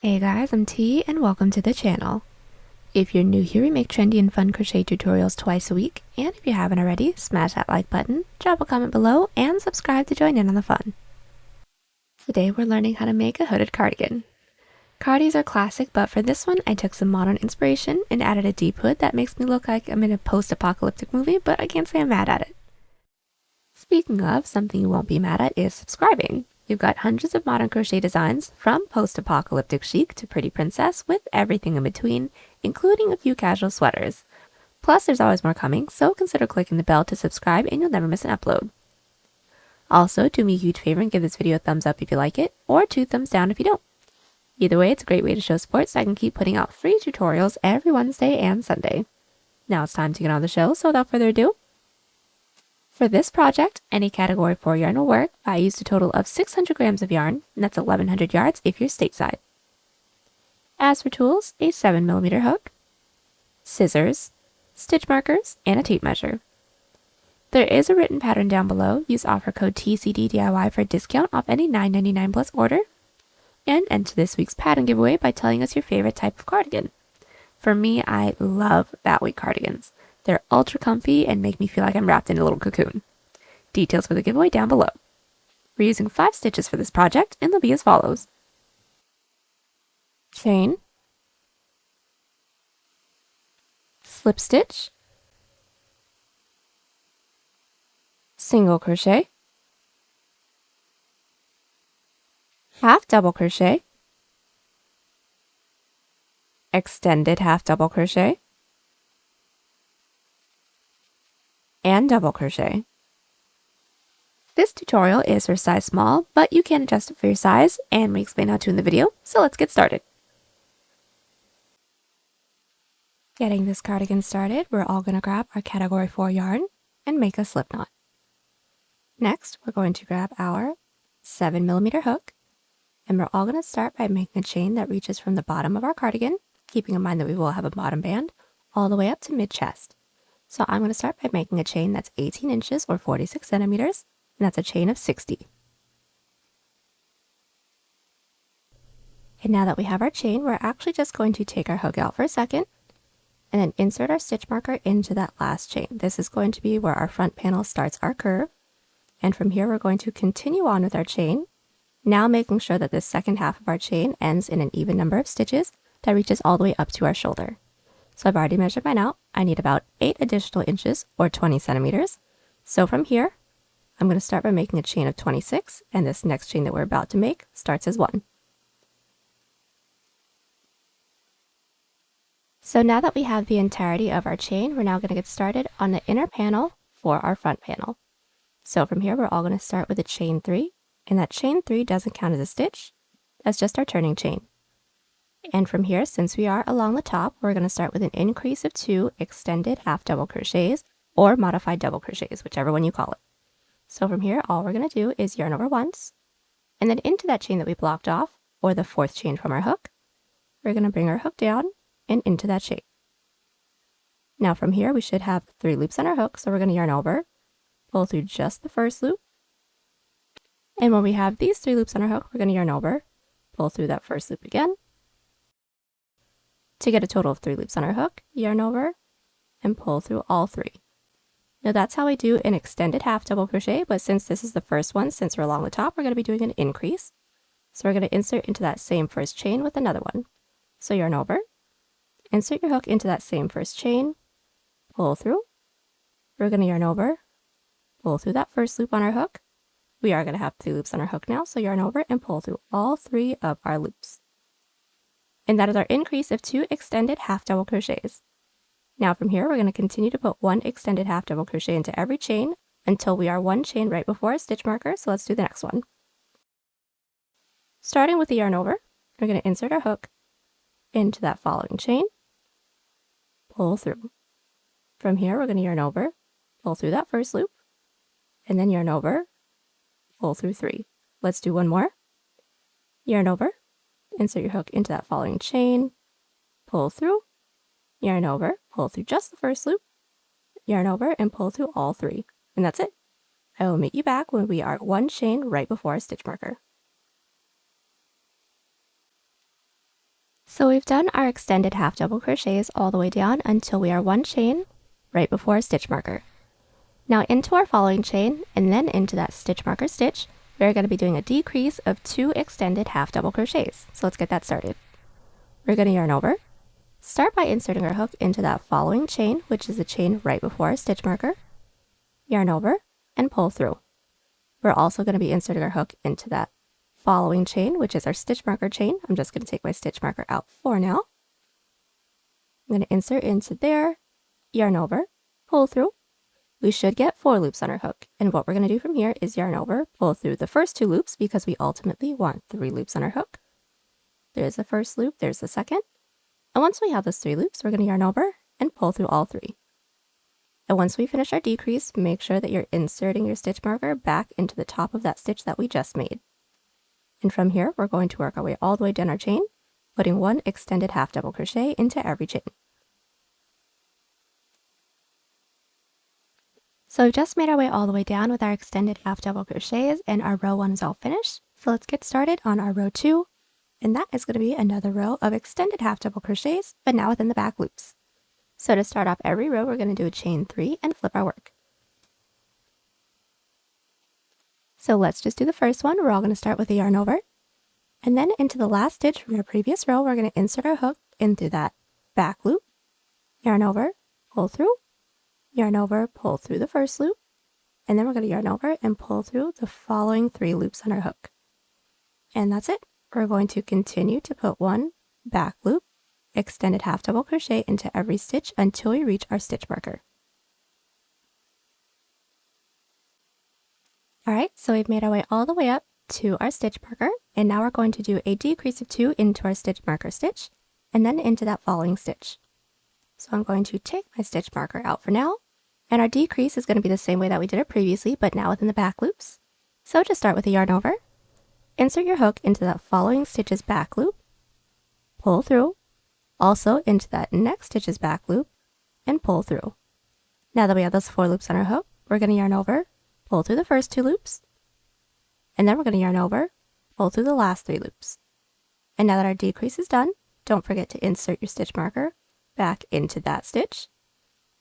Hey guys, I'm T and welcome to the channel. If you're new here, we make trendy and fun crochet tutorials twice a week, and if you haven't already, smash that like button, drop a comment below, and subscribe to join in on the fun. Today we're learning how to make a hooded cardigan. Cardis are classic, but for this one I took some modern inspiration and added a deep hood that makes me look like I'm in a post-apocalyptic movie, but I can't say I'm mad at it. Speaking of, something you won't be mad at is subscribing. You've got hundreds of modern crochet designs, from post-apocalyptic chic to pretty princess, with everything in between, including a few casual sweaters. Plus, there's always more coming, so consider clicking the bell to subscribe and you'll never miss an upload. Also, do me a huge favor and give this video a thumbs up if you like it, or 2 thumbs down if you don't. Either way, it's a great way to show support so I can keep putting out free tutorials every Wednesday and Sunday. Now it's time to get on the show, so without further ado, for this project, any category 4 yarn will work. I used a total of 600 grams of yarn, and that's 1100 yards if you're stateside. As for tools, a 7mm hook, scissors, stitch markers, and a tape measure. There is a written pattern down below. Use offer code TCDDIY for a discount off any $9.99 plus order. And enter this week's pattern giveaway by telling us your favorite type of cardigan. For me, I love Batweight cardigans. They're ultra comfy and make me feel like I'm wrapped in a little cocoon. Details for the giveaway down below. We're using 5 stitches for this project, and they'll be as follows. Chain, slip stitch, single crochet, half double crochet, extended half double crochet, and double crochet. This tutorial is for size small, but you can adjust it for your size, and we explain how to in the video, so let's get started. Getting this cardigan started, we're all going to grab our category 4 yarn and make a slip knot. Next, we're going to grab our 7mm hook, and we're all going to start by making a chain that reaches from the bottom of our cardigan, keeping in mind that we will have a bottom band, all the way up to mid-chest. So I'm going to start by making a chain that's 18 inches or 46 centimeters, and that's a chain of 60. And now that we have our chain, we're actually just going to take our hook out for a second, and then insert our stitch marker into that last chain. This is going to be where our front panel starts our curve, and from here we're going to continue on with our chain, now making sure that this second half of our chain ends in an even number of stitches that reaches all the way up to our shoulder. So I've already measured mine out. I need about 8 additional inches or 20 centimeters. So from here, I'm going to start by making a chain of 26, and this next chain that we're about to make starts as 1. So now that we have the entirety of our chain, we're now going to get started on the inner panel for our front panel. So from here, we're all going to start with a chain 3, and that chain 3 doesn't count as a stitch. That's just our turning chain. And from here, since we are along the top, we're going to start with an increase of 2 extended half double crochets or modified double crochets, whichever one you call it. So from here, all we're going to do is yarn over once, and then into that chain that we blocked off, or the 4th chain from our hook, we're going to bring our hook down and into that chain. Now from here, we should have 3 loops on our hook, so we're going to yarn over, pull through just the first loop, and when we have these 3 loops on our hook, we're going to yarn over, pull through that first loop again, to get a total of 3 loops on our hook, yarn over, and pull through all 3. Now that's how we do an extended half double crochet, but since this is the first one, since we're along the top, we're going to be doing an increase. So we're going to insert into that same first chain with another one. So yarn over, insert your hook into that same first chain, pull through. We're going to yarn over, pull through that first loop on our hook. We are going to have 3 loops on our hook now, so yarn over and pull through all 3 of our loops. And that is our increase of 2 extended half double crochets. Now from here, we're going to continue to put 1 extended half double crochet into every chain until we are 1 chain right before a stitch marker, so let's do the next one. Starting with the yarn over, we're going to insert our hook into that following chain, pull through. From here, we're going to yarn over, pull through that first loop, and then yarn over, pull through 3. Let's do one more. Yarn over, insert your hook into that following chain, pull through, yarn over, pull through just the first loop, yarn over, and pull through all 3. And that's it. I will meet you back when we are 1 chain right before our stitch marker. So we've done our extended half double crochets all the way down until we are one chain right before a stitch marker. Now into our following chain and then into that stitch marker stitch, we're going to be doing a decrease of 2 extended half double crochets. So let's get that started. We're going to yarn over, start by inserting our hook into that following chain, which is the chain right before our stitch marker, yarn over, and pull through. We're also going to be inserting our hook into that following chain, which is our stitch marker chain. I'm just going to take my stitch marker out for now. I'm going to insert into there, yarn over, pull through. We should get 4 loops on our hook, and what we're going to do from here is yarn over, pull through the first 2 loops because we ultimately want 3 loops on our hook. There's the first loop, there's the second, and once we have those 3 loops, we're going to yarn over and pull through all 3. And once we finish our decrease, make sure that you're inserting your stitch marker back into the top of that stitch that we just made. And from here, we're going to work our way all the way down our chain, putting 1 extended half double crochet into every chain. So we've just made our way all the way down with our extended half double crochets, and our row 1 is all finished. So let's get started on our row 2, and that is going to be another row of extended half double crochets, but now within the back loops. So to start off every row, we're going to do a chain 3 and flip our work. So let's just do the first one. We're all going to start with a yarn over, and then into the last stitch from our previous row, we're going to insert our hook into that back loop, yarn over, pull through, yarn over, pull through the first loop, and then we're going to yarn over and pull through the following 3 loops on our hook. And that's it. We're going to continue to put 1 back loop, extended half double crochet into every stitch until we reach our stitch marker. Alright, so we've made our way all the way up to our stitch marker, and now we're going to do a decrease of 2 into our stitch marker stitch, and then into that following stitch. So I'm going to take my stitch marker out for now, and our decrease is going to be the same way that we did it previously, but now within the back loops. So just start with a yarn over, insert your hook into that following stitch's back loop, pull through, also into that next stitch's back loop, and pull through. Now that we have those 4 loops on our hook, we're going to yarn over, pull through the first 2 loops, and then we're going to yarn over, pull through the last 3 loops. And now that our decrease is done, don't forget to insert your stitch marker back into that stitch.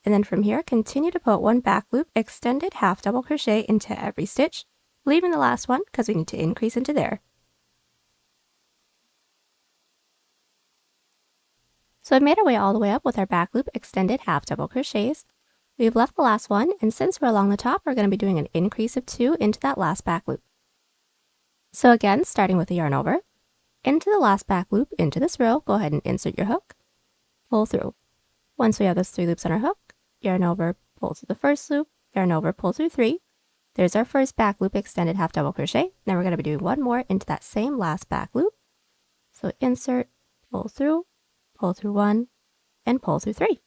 And then from here, continue to put 1 back loop, extended half double crochet into every stitch, leaving the last one because we need to increase into there. So I've made our way all the way up with our back loop, extended half double crochets. We've left the last one, and since we're along the top, we're going to be doing an increase of 2 into that last back loop. So again, starting with a yarn over, into the last back loop into this row, go ahead and insert your hook, pull through. Once we have those 3 loops on our hook, yarn over, pull through the first loop, yarn over, pull through 3. There's our first back loop, extended half double crochet. Then we're going to be doing 1 more into that same last back loop. So insert, pull through 1, and pull through 3.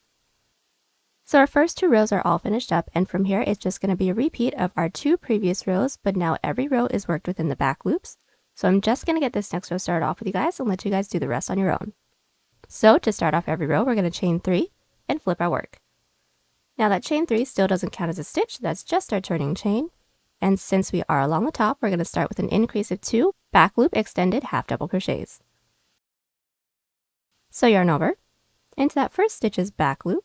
So our first 2 rows are all finished up, and from here it's just going to be a repeat of our 2 previous rows, but now every row is worked within the back loops. So I'm just going to get this next row started off with you guys and let you guys do the rest on your own. So to start off every row, we're going to chain 3 and flip our work. Now that chain 3 still doesn't count as a stitch, that's just our turning chain. And since we are along the top, we're going to start with an increase of 2 back loop extended half double crochets. So yarn over, into that first stitch's back loop,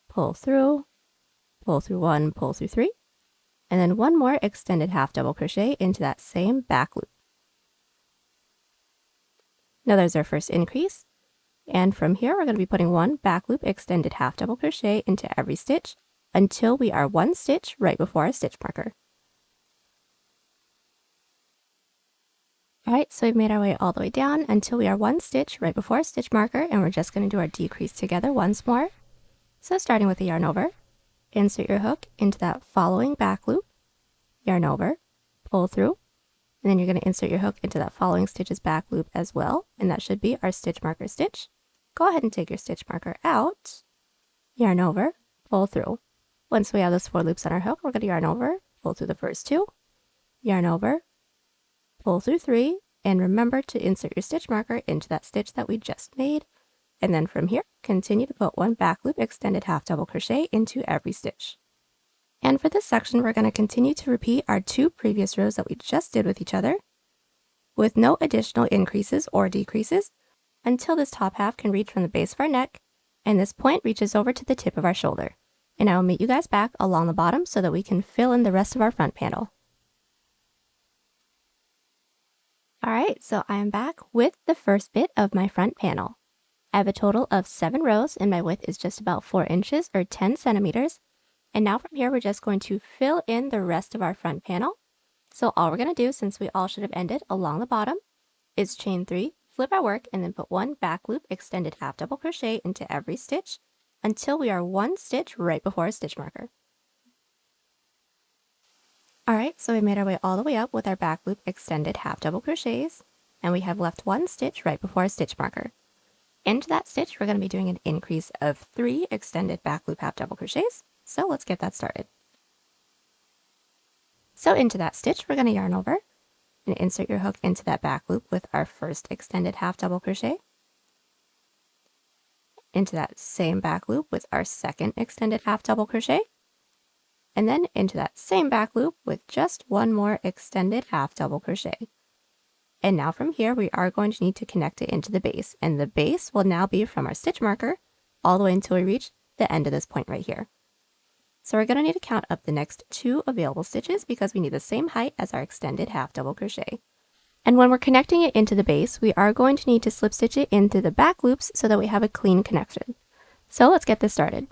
pull through 1, pull through 3, and then 1 more extended half double crochet into that same back loop. Now there's our first increase. And from here, we're going to be putting 1 back loop extended half double crochet into every stitch until we are 1 stitch right before our stitch marker. Alright, so we've made our way all the way down until we are 1 stitch right before our stitch marker, and we're just going to do our decrease together once more. So starting with a yarn over, insert your hook into that following back loop, yarn over, pull through, and then you're going to insert your hook into that following stitch's back loop as well, and that should be our stitch marker stitch. Go ahead and take your stitch marker out, yarn over, pull through. Once we have those 4 loops on our hook, we're going to yarn over, pull through the first 2, yarn over, pull through 3, and remember to insert your stitch marker into that stitch that we just made. And then from here, continue to put 1 back loop extended half double crochet into every stitch. And for this section, we're going to continue to repeat our 2 previous rows that we just did with each other, with no additional increases or decreases. until this top half can reach from the base of our neck, and this point reaches over to the tip of our shoulder. And I will meet you guys back along the bottom so that we can fill in the rest of our front panel. Alright, so I am back with the first bit of my front panel. I have a total of 7 rows and my width is just about 4 inches or 10 centimeters. And now from here we're just going to fill in the rest of our front panel. So all we're going to do, since we all should have ended along the bottom, is chain 3, flip our work, and then put 1 back loop extended half double crochet into every stitch until we are 1 stitch right before our stitch marker. Alright, so we made our way all the way up with our back loop extended half double crochets, and we have left 1 stitch right before our stitch marker. Into that stitch, we're going to be doing an increase of 3 extended back loop half double crochets, so let's get that started. So into that stitch, we're going to yarn over and insert your hook into that back loop with our first extended half double crochet, into that same back loop with our second extended half double crochet, and then into that same back loop with just 1 more extended half double crochet. And now from here, we are going to need to connect it into the base, and the base will now be from our stitch marker all the way until we reach the end of this point right here. So we're going to need to count up the next 2 available stitches because we need the same height as our extended half double crochet. And when we're connecting it into the base, we are going to need to slip stitch it into the back loops so that we have a clean connection. So let's get this started.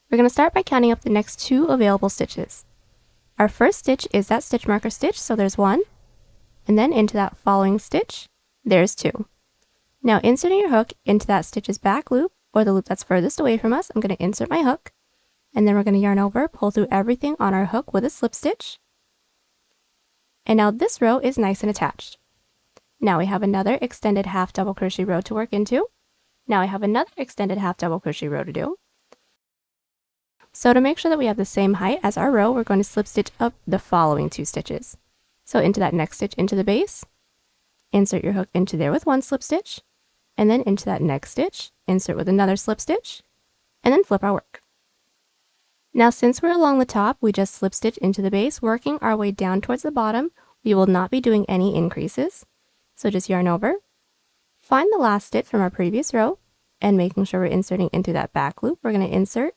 We're going to start by counting up the next 2 available stitches. Our first stitch is that stitch marker stitch, so there's 1, and then into that following stitch, there's 2. Now inserting your hook into that stitch's back loop, or the loop that's furthest away from us, I'm going to insert my hook, and then we're going to yarn over, pull through everything on our hook with a slip stitch. And now this row is nice and attached. Now we have another extended half double crochet row to work into. Now I have another extended half double crochet row to do. So to make sure that we have the same height as our row, we're going to slip stitch up the following 2 stitches. So into that next stitch into the base, insert your hook into there with 1 slip stitch, and then into that next stitch, insert with another slip stitch, and then flip our work. Now since we're along the top, we just slip stitch into the base, working our way down towards the bottom. We will not be doing any increases. So just yarn over, find the last stitch from our previous row, and making sure we're inserting into that back loop, we're going to insert,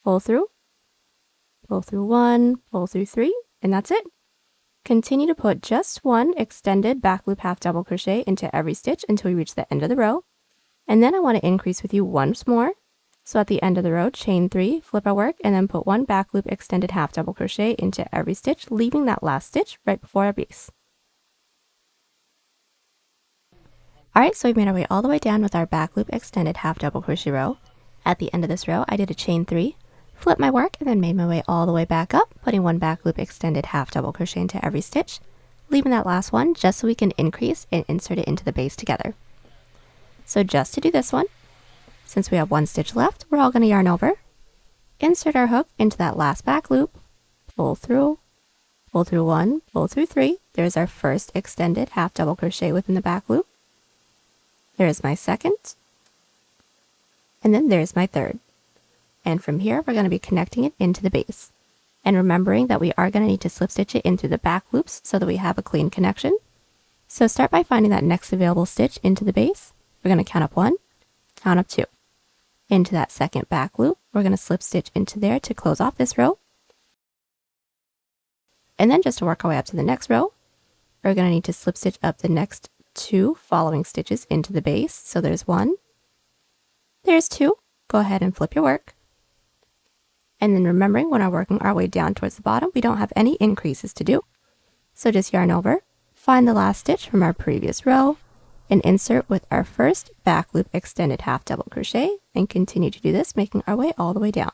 pull through 1, pull through 3, and that's it. Continue to put just 1 extended back loop half double crochet into every stitch until we reach the end of the row. And then I want to increase with you once more. So at the end of the row, chain 3, flip our work, and then put 1 back loop extended half double crochet into every stitch, leaving that last stitch right before our base. Alright, so we've made our way all the way down with our back loop extended half double crochet row. At the end of this row, I did a chain 3, flip my work, and then made my way all the way back up, putting 1 back loop extended half double crochet into every stitch, leaving that last one just so we can increase and insert it into the base together. So just to do this one, since we have 1 stitch left, we're all going to yarn over, insert our hook into that last back loop, pull through 1, pull through 3. There's our first extended half double crochet within the back loop. There's my second, and then there's my third. And from here, we're going to be connecting it into the base. And remembering that we are going to need to slip stitch it into the back loops so that we have a clean connection. So start by finding that next available stitch into the base. We're going to count up 1, count up 2. Into that second back loop, we're going to slip stitch into there to close off this row. And then just to work our way up to the next row, we're going to need to slip stitch up the next 2 following stitches into the base. So there's 1, there's 2. Go ahead and flip your work. And then remembering when we're working our way down towards the bottom, we don't have any increases to do. So just yarn over, find the last stitch from our previous row, and insert with our first back loop extended half double crochet, and continue to do this, making our way all the way down.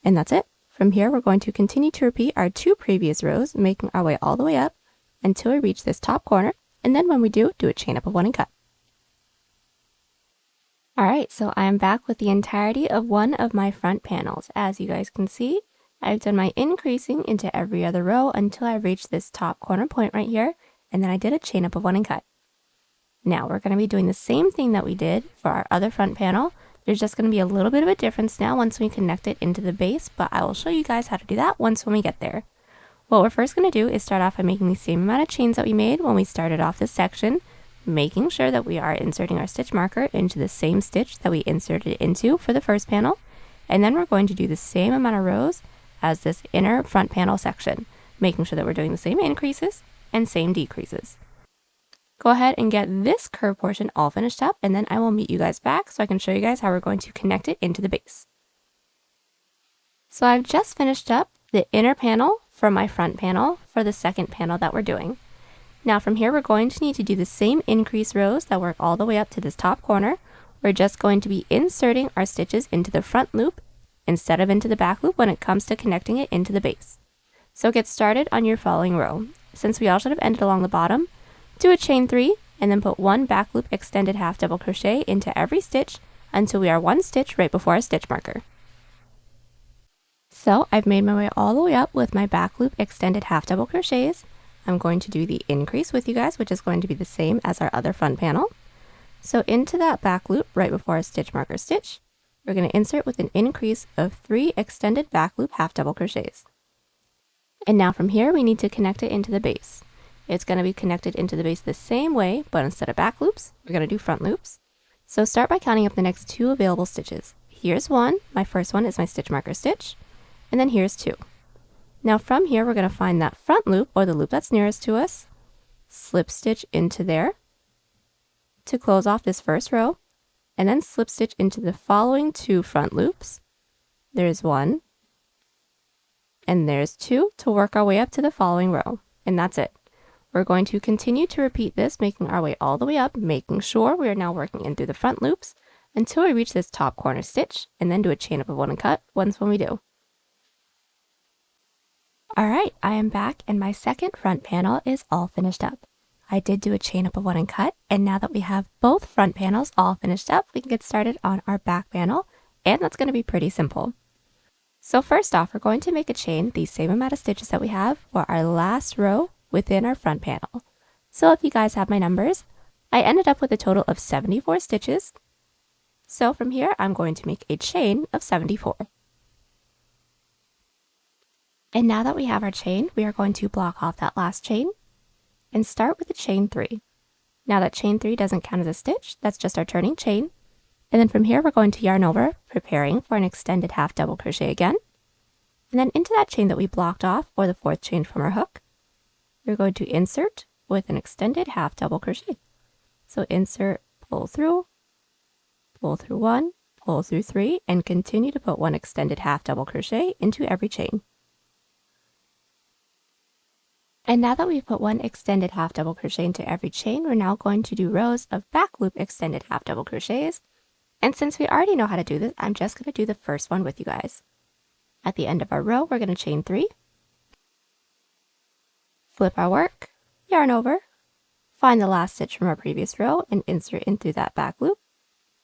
And that's it. From here, we're going to continue to repeat our 2 previous rows, making our way all the way up until we reach this top corner. And then when we do a chain up of 1 and cut. Alright, so I am back with the entirety of one of my front panels. As you guys can see, I've done my increasing into every other row until I reached this top corner point right here, and then I did a chain up of 1 and cut. Now we're going to be doing the same thing that we did for our other front panel. There's just going to be a little bit of a difference now once we connect it into the base, but I will show you guys how to do that when we get there. What we're first going to do is start off by making the same amount of chains that we made when we started off this section, making sure that we are inserting our stitch marker into the same stitch that we inserted it into for the first panel. And then we're going to do the same amount of rows as this inner front panel section, making sure that we're doing the same increases and same decreases. Go ahead and get this curve portion all finished up, and then I will meet you guys back so I can show you guys how we're going to connect it into the base. So I've just finished up the inner panel from my front panel for the second panel that we're doing. Now from here we're going to need to do the same increase rows that work all the way up to this top corner. We're just going to be inserting our stitches into the front loop instead of into the back loop when it comes to connecting it into the base. So get started on your following row. Since we all should have ended along the bottom, do a chain 3 and then put one back loop extended half double crochet into every stitch until we are one stitch right before our stitch marker. So I've made my way all the way up with my back loop extended half double crochets. I'm going to do the increase with you guys, which is going to be the same as our other front panel. So into that back loop right before our stitch marker stitch, we're going to insert with an increase of 3 extended back loop half double crochets. And now from here we need to connect it into the base. It's going to be connected into the base the same way, but instead of back loops, we're going to do front loops. So start by counting up the next 2 available stitches. Here's one, my first one is my stitch marker stitch, and then here's 2. Now from here we're going to find that front loop, or the loop that's nearest to us, slip stitch into there to close off this first row, and then slip stitch into the following 2 front loops. There's 1, and there's 2 to work our way up to the following row, and that's it. We're going to continue to repeat this, making our way all the way up, making sure we are now working in through the front loops until we reach this top corner stitch, and then do a chain up of 1 and cut once when we do. Alright, I am back and my second front panel is all finished up. I did do a chain up of 1 and cut, and now that we have both front panels all finished up, we can get started on our back panel, and that's going to be pretty simple. So first off, we're going to make a chain the same amount of stitches that we have for our last row within our front panel. So if you guys have my numbers, I ended up with a total of 74 stitches. So from here, I'm going to make a chain of 74. And now that we have our chain, we are going to block off that last chain and start with a chain 3. Now that chain 3 doesn't count as a stitch, that's just our turning chain. And then from here, we're going to yarn over, preparing for an extended half double crochet again. And then into that chain that we blocked off, or the 4th chain from our hook, we're going to insert with an extended half double crochet. So insert, pull through 1, pull through 3, and continue to put 1 extended half double crochet into every chain. And now that we've put 1 extended half double crochet into every chain, we're now going to do rows of back loop extended half double crochets. And since we already know how to do this, I'm just going to do the first one with you guys. At the end of our row, we're going to chain 3, flip our work, yarn over, find the last stitch from our previous row, and insert in through that back loop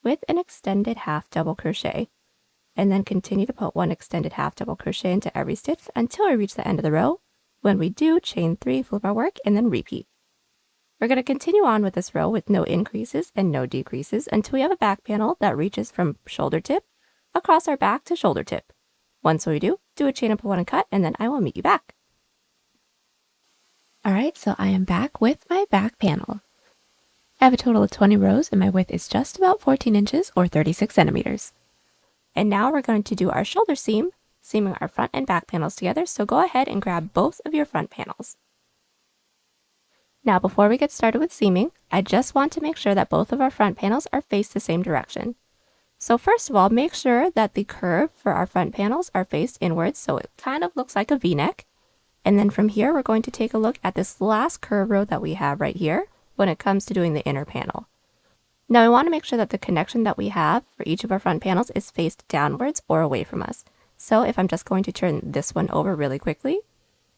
with an extended half double crochet. And then continue to put 1 extended half double crochet into every stitch until we reach the end of the row. When we do, chain 3, flip our work, and then repeat. We're going to continue on with this row with no increases and no decreases until we have a back panel that reaches from shoulder tip across our back to shoulder tip. Once we do a chain up of 1 and cut, and then I will meet you back. Alright, so I am back with my back panel. I have a total of 20 rows and my width is just about 14 inches or 36 centimeters. And now we're going to do our shoulder seam, seaming our front and back panels together, so go ahead and grab both of your front panels. Now before we get started with seaming, I just want to make sure that both of our front panels are faced the same direction. So first of all, make sure that the curve for our front panels are faced inwards so it kind of looks like a V-neck. And then from here, we're going to take a look at this last curve row that we have right here when it comes to doing the inner panel. Now I want to make sure that the connection that we have for each of our front panels is faced downwards or away from us. So if I'm just going to turn this one over really quickly,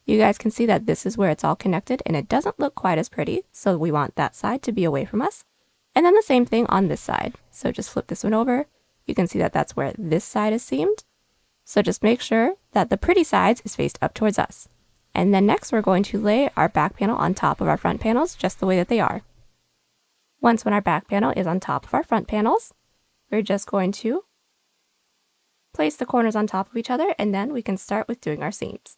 you guys can see that this is where it's all connected and it doesn't look quite as pretty. So we want that side to be away from us. And then the same thing on this side. So just flip this one over. You can see that that's where this side is seamed. So just make sure that the pretty sides is faced up towards us. And then next we're going to lay our back panel on top of our front panels just the way that they are. Once when our back panel is on top of our front panels, we're just going to place the corners on top of each other and then we can start with doing our seams.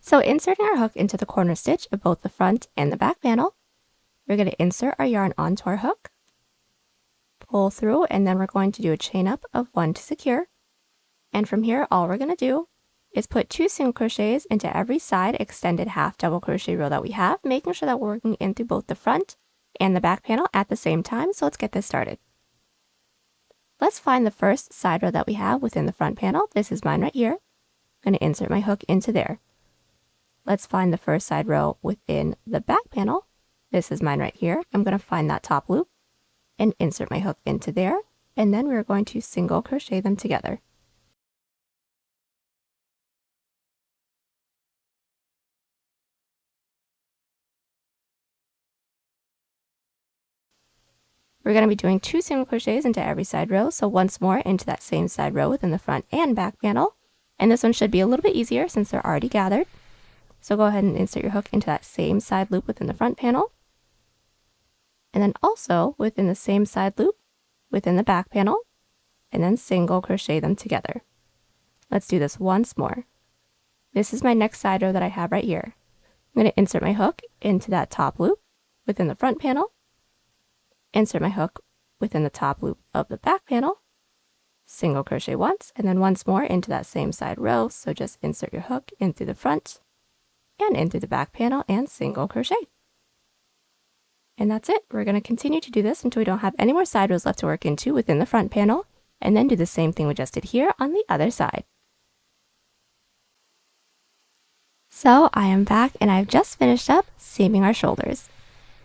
So inserting our hook into the corner stitch of both the front and the back panel, we're going to insert our yarn onto our hook, pull through, and then we're going to do a chain up of 1 to secure. And from here, all we're going to do is put 2 single crochets into every side extended half double crochet row that we have, making sure that we're working in through both the front and the back panel at the same time. So let's get this started. Let's find the first side row that we have within the front panel. This is mine right here. I'm going to insert my hook into there. Let's find the first side row within the back panel. This is mine right here. I'm going to find that top loop and insert my hook into there, and then we're going to single crochet them together. We're going to be doing 2 single crochets into every side row, so once more into that same side row within the front and back panel. And this one should be a little bit easier since they're already gathered. So go ahead and insert your hook into that same side loop within the front panel. And then also within the same side loop within the back panel, and then single crochet them together. Let's do this once more. This is my next side row that I have right here. I'm going to insert my hook into that top loop within the front panel, insert my hook within the top loop of the back panel, single crochet once, and then once more into that same side row. So just insert your hook in through the front and in through the back panel and single crochet. And that's it. We're going to continue to do this until we don't have any more side rows left to work into within the front panel, and then do the same thing we just did here on the other side. So I am back and I've just finished up seaming our shoulders.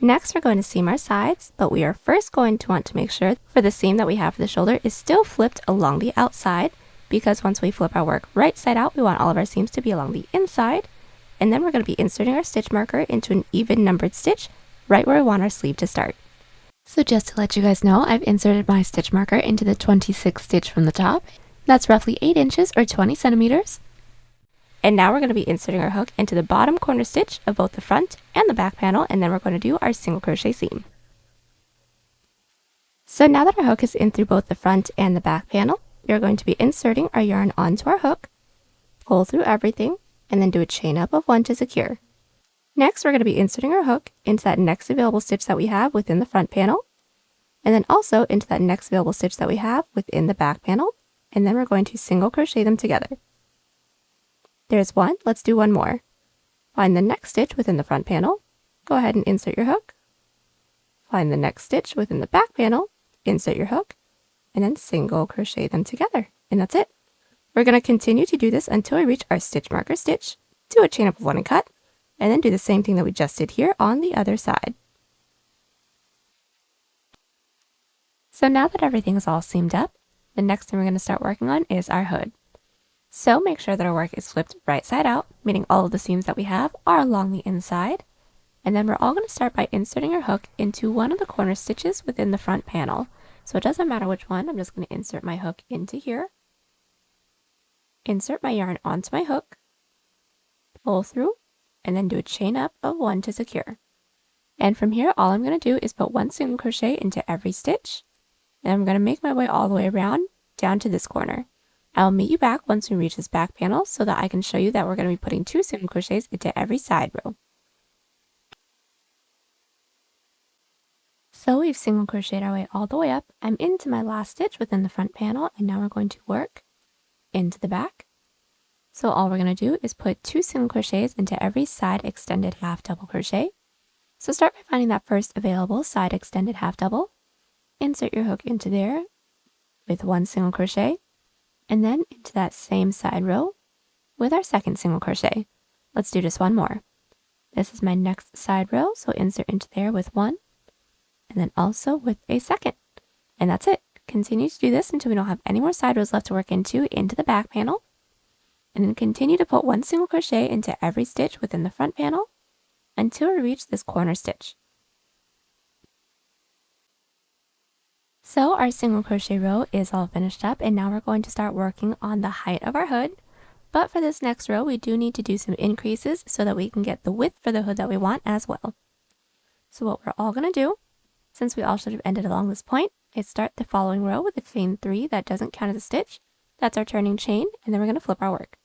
Next, we're going to seam our sides, but we are first going to want to make sure for the seam that we have for the shoulder is still flipped along the outside, because once we flip our work right side out, we want all of our seams to be along the inside. And then we're going to be inserting our stitch marker into an even numbered stitch right where we want our sleeve to start. So just to let you guys know, I've inserted my stitch marker into the 26th stitch from the top. That's roughly 8 inches or 20 centimeters. And now we're going to be inserting our hook into the bottom corner stitch of both the front and the back panel, and then we're going to do our single crochet seam. So now that our hook is in through both the front and the back panel, we are going to be inserting our yarn onto our hook, pull through everything, and then do a chain up of 1 to secure. Next, we're going to be inserting our hook into that next available stitch that we have within the front panel, and then also into that next available stitch that we have within the back panel, and then we're going to single crochet them together. There's one. Let's do one more. Find the next stitch within the front panel, go ahead and insert your hook. Find the next stitch within the back panel, insert your hook, and then single crochet them together. And that's it. We're going to continue to do this until we reach our stitch marker stitch, do a chain up of 1 and cut, and then do the same thing that we just did here on the other side. So now that everything is all seamed up, the next thing we're going to start working on is our hood. So make sure that our work is flipped right side out, meaning all of the seams that we have are along the inside. And then we're all going to start by inserting our hook into one of the corner stitches within the front panel. So it doesn't matter which one, I'm just going to insert my hook into here, insert my yarn onto my hook, pull through, and then do a chain up of 1 to secure. And from here, all I'm going to do is put 1 single crochet into every stitch, and I'm going to make my way all the way around down to this corner. I'll meet you back once we reach this back panel so that I can show you that we're going to be putting 2 single crochets into every side row. So we've single crocheted our way all the way up. I'm into my last stitch within the front panel, and now we're going to work into the back. So all we're going to do is put 2 single crochets into every side extended half double crochet. So start by finding that first available side extended half double, insert your hook into there with 1 single crochet, and then into that same side row with our second single crochet. Let's do just one more. This is my next side row, so insert into there with 1, and then also with a second. And that's it. Continue to do this until we don't have any more side rows left to work into the back panel. And then continue to put 1 single crochet into every stitch within the front panel until we reach this corner stitch. So our single crochet row is all finished up, and now we're going to start working on the height of our hood. But for this next row, we do need to do some increases so that we can get the width for the hood that we want as well. So what we're all going to do, since we all should have ended along this point, is start the following row with a chain 3 that doesn't count as a stitch. That's our turning chain, and then we're going to flip our work.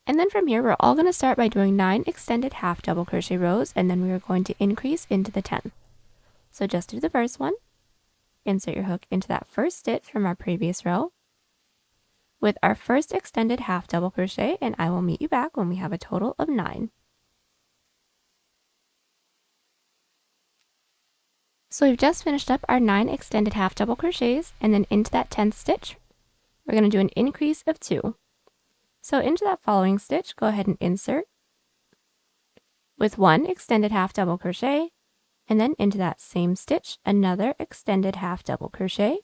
And then from here, we're all going to start by doing 9 extended half double crochet rows, and then we are going to increase into the 10th. So just do the first one, insert your hook into that first stitch from our previous row with our first extended half double crochet, and I will meet you back when we have a total of 9. So we've just finished up our 9 extended half double crochets, and then into that 10th stitch, we're going to do an increase of 2. So into that following stitch, go ahead and insert with 1 extended half double crochet, and then into that same stitch, another extended half double crochet,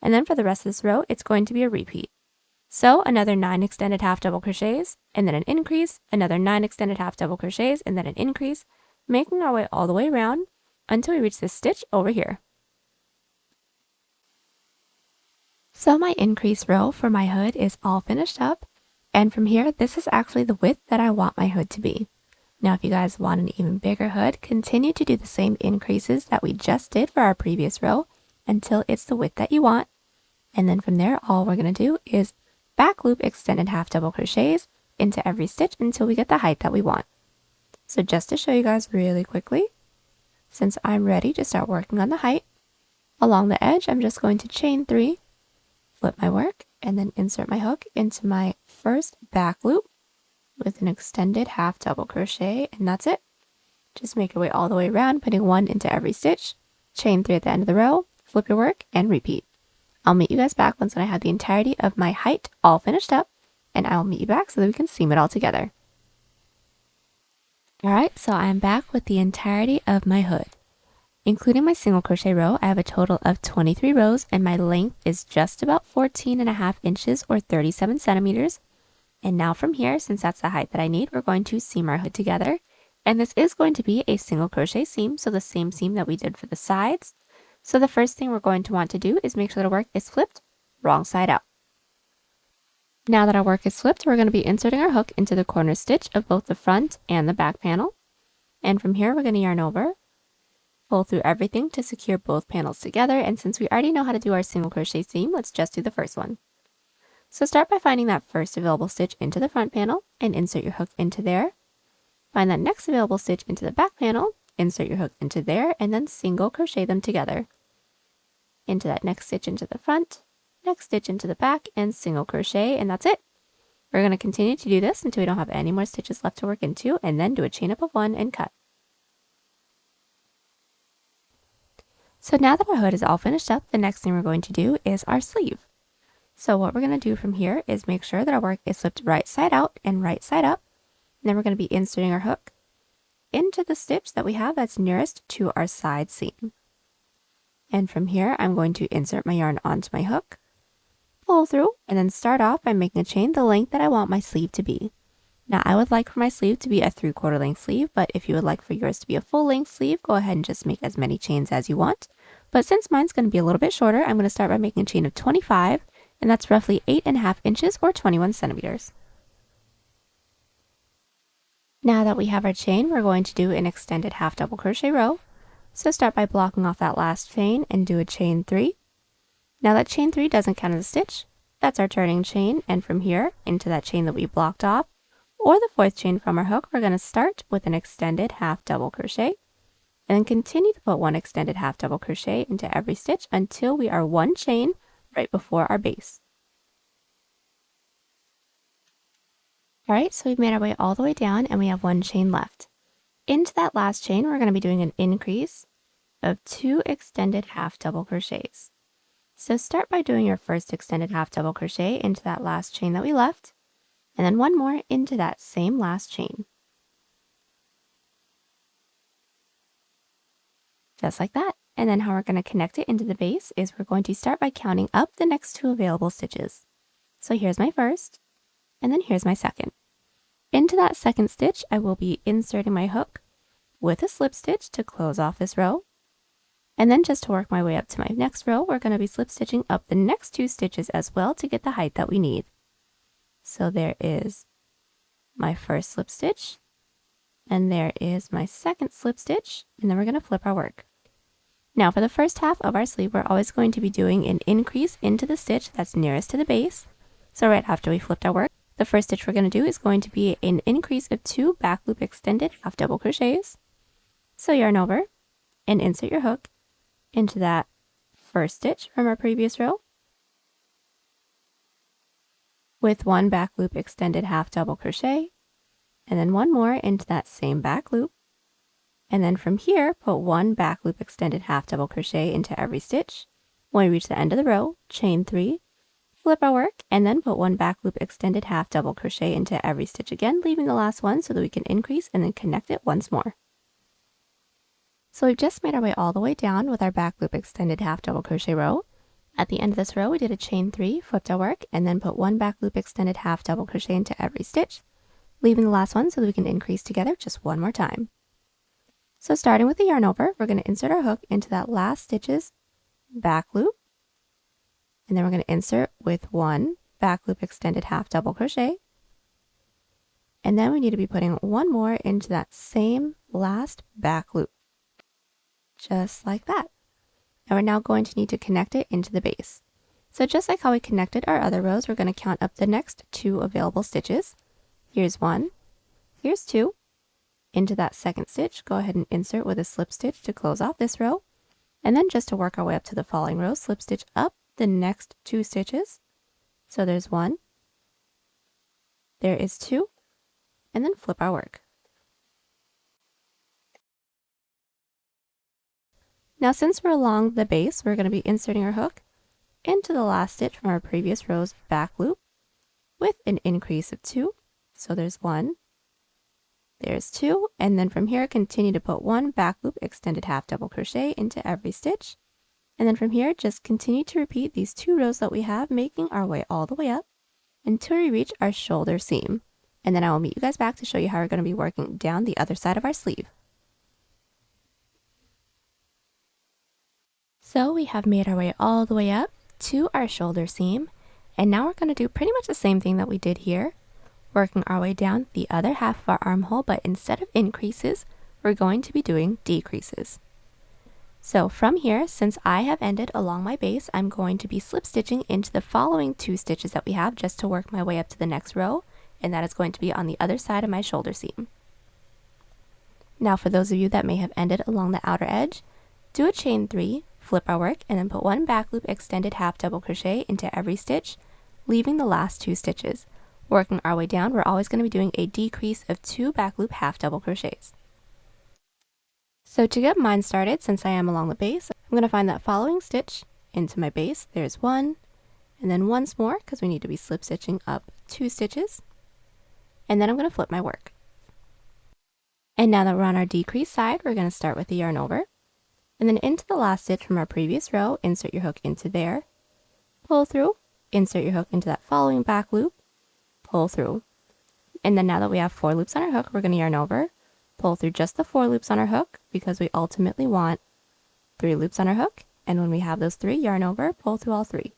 and then for the rest of this row, it's going to be a repeat. So another 9 extended half double crochets, and then an increase, another 9 extended half double crochets, and then an increase, making our way all the way around until we reach this stitch over here. So my increase row for my hood is all finished up, and from here, this is actually the width that I want my hood to be. Now, if you guys want an even bigger hood, continue to do the same increases that we just did for our previous row until it's the width that you want. And then from there, all we're going to do is back loop extended half double crochets into every stitch until we get the height that we want. So just to show you guys really quickly, since I'm ready to start working on the height, along the edge, I'm just going to chain 3, flip my work, and then insert my hook into my first back loop with an extended half double crochet, and that's it. Just make your way all the way around, putting 1 into every stitch, chain 3 at the end of the row, flip your work, and repeat. I'll meet you guys back once I have the entirety of my height all finished up, and I'll meet you back so that we can seam it all together. Alright, so I'm back with the entirety of my hood. Including my single crochet row, I have a total of 23 rows, and my length is just about 14.5 inches or 37 centimeters. And now from here, since that's the height that I need, we're going to seam our hood together. And this is going to be a single crochet seam, so the same seam that we did for the sides. So the first thing we're going to want to do is make sure that our work is flipped wrong side out. Now that our work is flipped, we're going to be inserting our hook into the corner stitch of both the front and the back panel. And from here, we're going to yarn over, pull through everything to secure both panels together. And since we already know how to do our single crochet seam, let's just do the first one. So start by finding that first available stitch into the front panel and insert your hook into there. Find that next available stitch into the back panel, insert your hook into there, and then single crochet them together. Into that next stitch into the front, next stitch into the back, and single crochet, and that's it. We're going to continue to do this until we don't have any more stitches left to work into, and then do a chain up of 1 and cut. So now that our hood is all finished up, the next thing we're going to do is our sleeve. So what we're going to do from here is make sure that our work is flipped right side out and right side up. And then we're going to be inserting our hook into the stitch that we have that's nearest to our side seam. And from here, I'm going to insert my yarn onto my hook, pull through, and then start off by making a chain the length that I want my sleeve to be. Now, I would like for my sleeve to be a 3/4 length sleeve, but if you would like for yours to be a full length sleeve, go ahead and just make as many chains as you want. But since mine's going to be a little bit shorter, I'm going to start by making a chain of 25, and that's roughly 8.5 inches or 21 centimeters. Now that we have our chain, we're going to do an extended half double crochet row. So start by blocking off that last chain and do a chain 3. Now that chain 3 doesn't count as a stitch. That's our turning chain, and from here into that chain that we blocked off, or the 4th chain from our hook, we're going to start with an extended half double crochet, and then continue to put 1 extended half double crochet into every stitch until we are 1 chain right before our base. Alright, so we've made our way all the way down and we have 1 chain left. Into that last chain, we're going to be doing an increase of 2 extended half double crochets. So start by doing your first extended half double crochet into that last chain that we left, and then 1 more into that same last chain. Just like that. And then how we're going to connect it into the base is we're going to start by counting up the next 2 available stitches. So here's my first, and then here's my second. Into that second stitch, I will be inserting my hook with a slip stitch to close off this row. And then just to work my way up to my next row, we're going to be slip stitching up the next 2 stitches as well to get the height that we need. So there is my first slip stitch, and there is my second slip stitch, and then we're going to flip our work. Now for the first half of our sleeve, we're always going to be doing an increase into the stitch that's nearest to the base. So right after we flipped our work, The first stitch we're going to do is going to be an increase of 2 back loop extended half double crochets. So yarn over and insert your hook into that first stitch from our previous row with 1 back loop extended half double crochet, and then 1 more into that same back loop. And then from here, put 1 back loop extended half double crochet into every stitch. When we reach the end of the row, chain 3, flip our work, and then put 1 back loop extended half double crochet into every stitch again, leaving the last one so that we can increase and then connect it once more. So we've just made our way all the way down with our back loop extended half double crochet row. At the end of this row, we did a chain 3, flipped our work, and then put 1 back loop extended half double crochet into every stitch, leaving the last one so that we can increase together just one more time. So starting with the yarn over, we're going to insert our hook into that last stitch's back loop, and then we're going to insert with 1 back loop extended half double crochet, and then we need to be putting 1 more into that same last back loop, just like that. And we're now going to need to connect it into the base. So just like how we connected our other rows, we're going to count up the next 2 available stitches. Here's 1, here's 2. Into that second stitch, go ahead and insert with a slip stitch to close off this row. And then just to work our way up to the following row, slip stitch up the next 2 stitches. So there's 1, there is 2, and then flip our work. Now since we're along the base, we're going to be inserting our hook into the last stitch from our previous row's back loop with an increase of 2. So there's 1, there's 2, and then from here continue to put 1 back loop extended half double crochet into every stitch. And then from here just continue to repeat these 2 rows that we have, making our way all the way up until we reach our shoulder seam. And then I will meet you guys back to show you how we're going to be working down the other side of our sleeve. So we have made our way all the way up to our shoulder seam, and now we're going to do pretty much the same thing that we did here, working our way down the other half of our armhole, but instead of increases, we're going to be doing decreases. So from here, since I have ended along my base, I'm going to be slip stitching into the following 2 stitches that we have just to work my way up to the next row, and that is going to be on the other side of my shoulder seam. Now for those of you that may have ended along the outer edge, do a chain 3, flip our work, and then put 1 back loop extended half double crochet into every stitch, leaving the last 2 stitches. Working our way down, we're always going to be doing a decrease of 2 back loop half double crochets. So to get mine started, since I am along the base, I'm going to find that following stitch into my base. There's 1, and then once more because we need to be slip stitching up 2 stitches, and then I'm going to flip my work. And now that we're on our decrease side, we're going to start with the yarn over, and then into the last stitch from our previous row, insert your hook into there, pull through, insert your hook into that following back loop, pull through. And then now that we have 4 loops on our hook, we're going to yarn over, pull through just the 4 loops on our hook because we ultimately want 3 loops on our hook. And when we have those 3, yarn over, pull through all 3.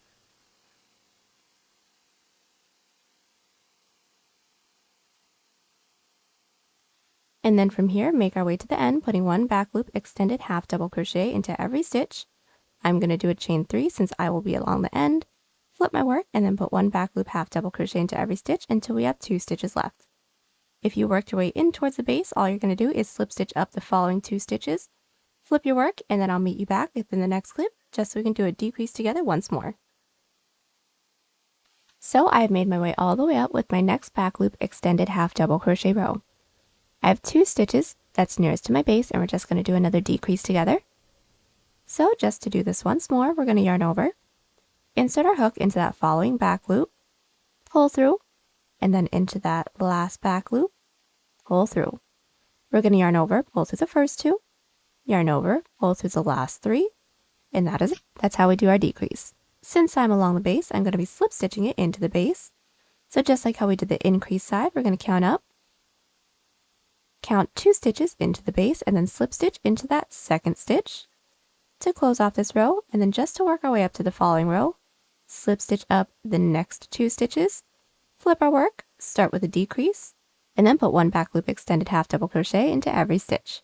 And then from here, make our way to the end, putting 1 back loop extended half double crochet into every stitch. I'm going to do a chain 3 since I will be along the end, flip my work, and then put 1 back loop half double crochet into every stitch until we have 2 stitches left. If you worked your way in towards the base, all you're going to do is slip stitch up the following 2 stitches, flip your work, and then I'll meet you back in the next clip just so we can do a decrease together once more. So I've made my way all the way up with my next back loop extended half double crochet row. I have 2 stitches that's nearest to my base, and we're just going to do another decrease together. So just to do this once more, we're going to yarn over, insert our hook into that following back loop, pull through, and then into that last back loop, pull through. We're going to yarn over, pull through the first 2, yarn over, pull through the last 3, and that is it. That's how we do our decrease. Since I'm along the base, I'm going to be slip stitching it into the base. So just like how we did the increase side, we're going to count up, count 2 stitches into the base, and then slip stitch into that second stitch to close off this row. And then just to work our way up to the following row, slip stitch up the next 2 stitches, flip our work, start with a decrease, and then put 1 back loop extended half double crochet into every stitch.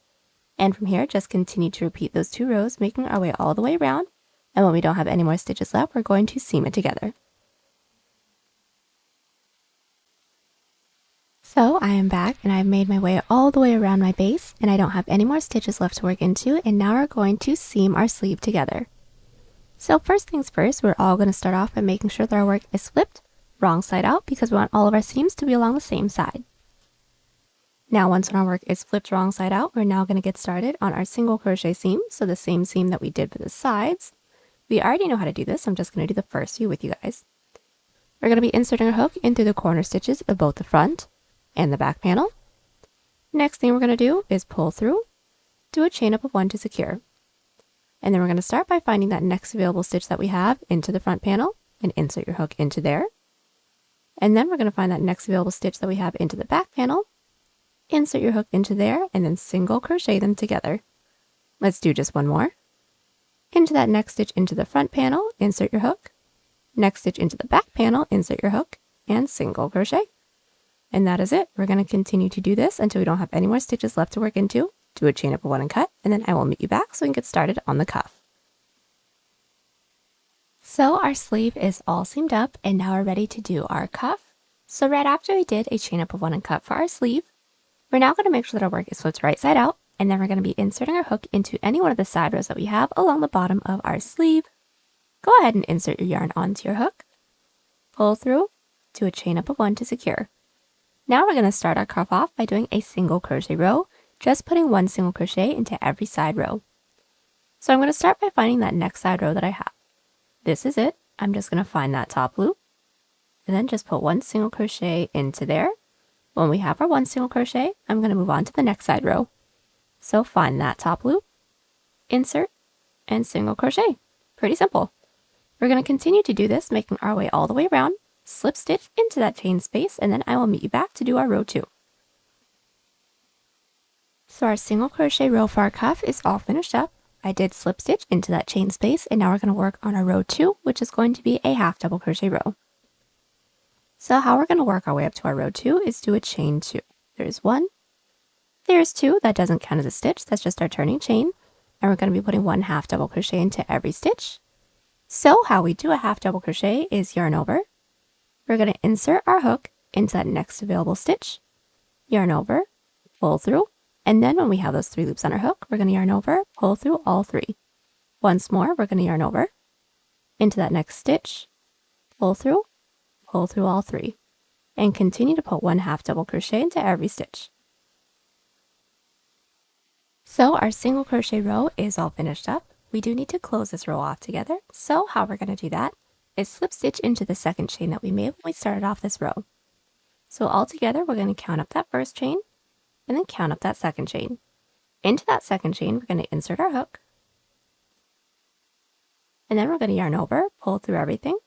And from here, just continue to repeat those 2 rows, making our way all the way around. And when we don't have any more stitches left, we're going to seam it together. So I am back and I've made my way all the way around my base and I don't have any more stitches left to work into, and now we're going to seam our sleeve together. So first things first, we're all going to start off by making sure that our work is flipped wrong side out because we want all of our seams to be along the same side. Now once our work is flipped wrong side out, we're now going to get started on our single crochet seam. So the same seam that we did for the sides. We already know how to do this. I'm just going to do the first few with you guys. We're going to be inserting our hook in through the corner stitches of both the front and the back panel. Next thing we're going to do is pull through, do a chain up of 1 to secure. And then we're going to start by finding that next available stitch that we have into the front panel and insert your hook into there. And then we're going to find that next available stitch that we have into the back panel, insert your hook into there, and then single crochet them together. Let's do just one more. Into that next stitch into the front panel, insert your hook. Next stitch into the back panel, insert your hook, and single crochet. And that is it. We're going to continue to do this until we don't have any more stitches left to work into. Do a chain up of 1 and cut, and then I will meet you back so we can get started on the cuff. So our sleeve is all seamed up, and now we're ready to do our cuff. So right after we did a chain up of 1 and cut for our sleeve, we're now going to make sure that our work is flipped right side out, and then we're going to be inserting our hook into any one of the side rows that we have along the bottom of our sleeve. Go ahead and insert your yarn onto your hook, pull through, do a chain up of 1 to secure. Now we're going to start our cuff off by doing a single crochet row, just putting 1 single crochet into every side row. So I'm going to start by finding that next side row that I have. This is it. I'm just going to find that top loop and then just put 1 single crochet into there. When we have our 1 single crochet, I'm going to move on to the next side row. So find that top loop, insert, and single crochet. Pretty simple. We're going to continue to do this, making our way all the way around, slip stitch into that chain space, and then I will meet you back to do our row 2. So our single crochet row for our cuff is all finished up. I did slip stitch into that chain space, and now we're going to work on our row 2, which is going to be a half double crochet row. So how we're going to work our way up to our row 2 is do a chain 2. There's 1, there's 2, that doesn't count as a stitch, that's just our turning chain, and we're going to be putting 1 half double crochet into every stitch. So how we do a half double crochet is yarn over. We're going to insert our hook into that next available stitch, yarn over, pull through, and then when we have those 3 loops on our hook, we're going to yarn over, pull through all 3. Once more, we're going to yarn over into that next stitch, pull through all 3, and continue to put 1 half double crochet into every stitch. So our single crochet row is all finished up. We do need to close this row off together. So how we're going to do that is slip stitch into the second chain that we made when we started off this row. So all together, we're going to count up that first chain and then count up that second chain. Into that second chain, we're going to insert our hook, and then we're going to yarn over, pull through everything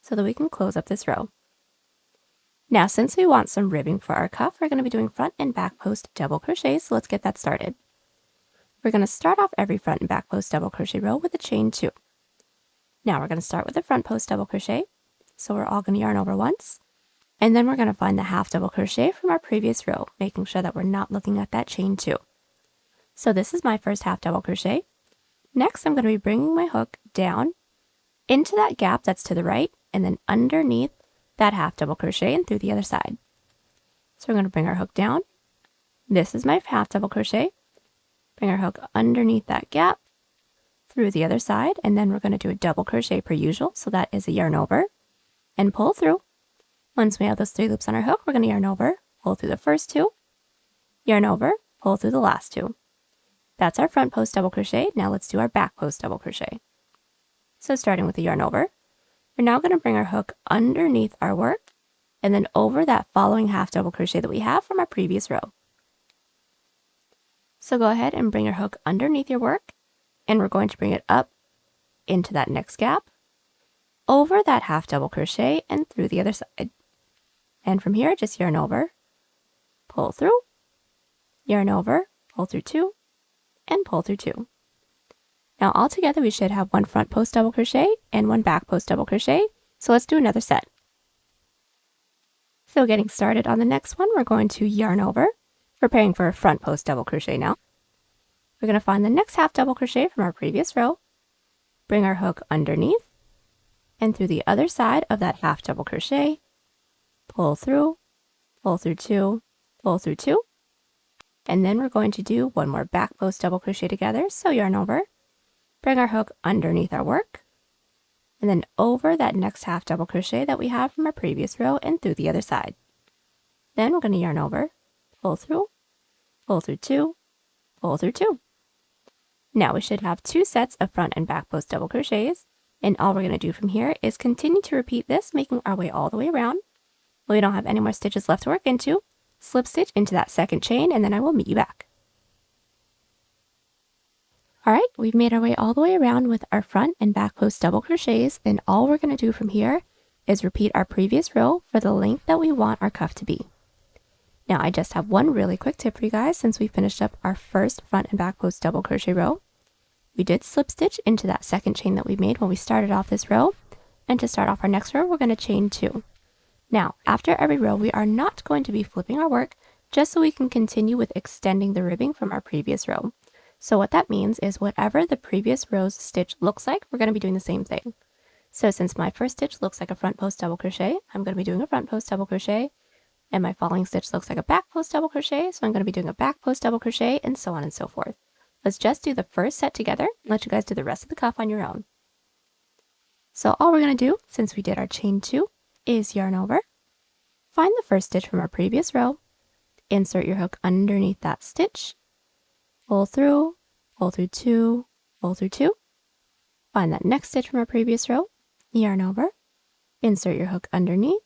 so that we can close up this row. Now, since we want some ribbing for our cuff, we're going to be doing front and back post double crochet, so let's get that started. We're going to start off every front and back post double crochet row with a chain 2. Now we're going to start with the front post double crochet, so we're all going to yarn over once, and then we're going to find the half double crochet from our previous row, making sure that we're not looking at that chain 2. So this is my first half double crochet. Next, I'm going to be bringing my hook down into that gap that's to the right, and then underneath that half double crochet and through the other side. So we're going to bring our hook down. This is my half double crochet. Bring our hook underneath that gap, through the other side, and then we're going to do a double crochet per usual, so that is a yarn over, and pull through. Once we have those 3 loops on our hook, we're going to yarn over, pull through the first 2, yarn over, pull through the last 2. That's our front post double crochet. Now let's do our back post double crochet. So starting with the yarn over, we're now going to bring our hook underneath our work, and then over that following half double crochet that we have from our previous row. So go ahead and bring your hook underneath your work, and we're going to bring it up into that next gap, over that half double crochet, and through the other side. And from here, just yarn over, pull through, yarn over, pull through 2, and pull through 2. Now all together we should have 1 front post double crochet and 1 back post double crochet. So let's do another set. So getting started on the next one, we're going to yarn over, preparing for a front post double crochet now. We're going to find the next half double crochet from our previous row, bring our hook underneath, and through the other side of that half double crochet, pull through, pull through 2, pull through 2. And then we're going to do one more back post double crochet together. So yarn over, bring our hook underneath our work, and then over that next half double crochet that we have from our previous row and through the other side. Then we're going to yarn over, pull through 2, pull through 2. Now we should have 2 sets of front and back post double crochets, and all we're going to do from here is continue to repeat this, making our way all the way around. When we don't have any more stitches left to work into, slip stitch into that second chain, and then I will meet you back. Alright, we've made our way all the way around with our front and back post double crochets, and all we're going to do from here is repeat our previous row for the length that we want our cuff to be. Now I just have one really quick tip for you guys since we finished up our first front and back post double crochet row. We did slip stitch into that second chain that we made when we started off this row, and to start off our next row we're going to chain 2. Now after every row we are not going to be flipping our work, just so we can continue with extending the ribbing from our previous row. So what that means is whatever the previous row's stitch looks like, we're going to be doing the same thing. So since my first stitch looks like a front post double crochet, I'm going to be doing a front post double crochet, and my following stitch looks like a back post double crochet, so I'm going to be doing a back post double crochet, and so on and so forth. Let's just do the first set together and let you guys do the rest of the cuff on your own. So all we're going to do, since we did our chain 2, is yarn over, find the first stitch from our previous row, insert your hook underneath that stitch, pull through 2, pull through 2, find that next stitch from our previous row, yarn over, insert your hook underneath,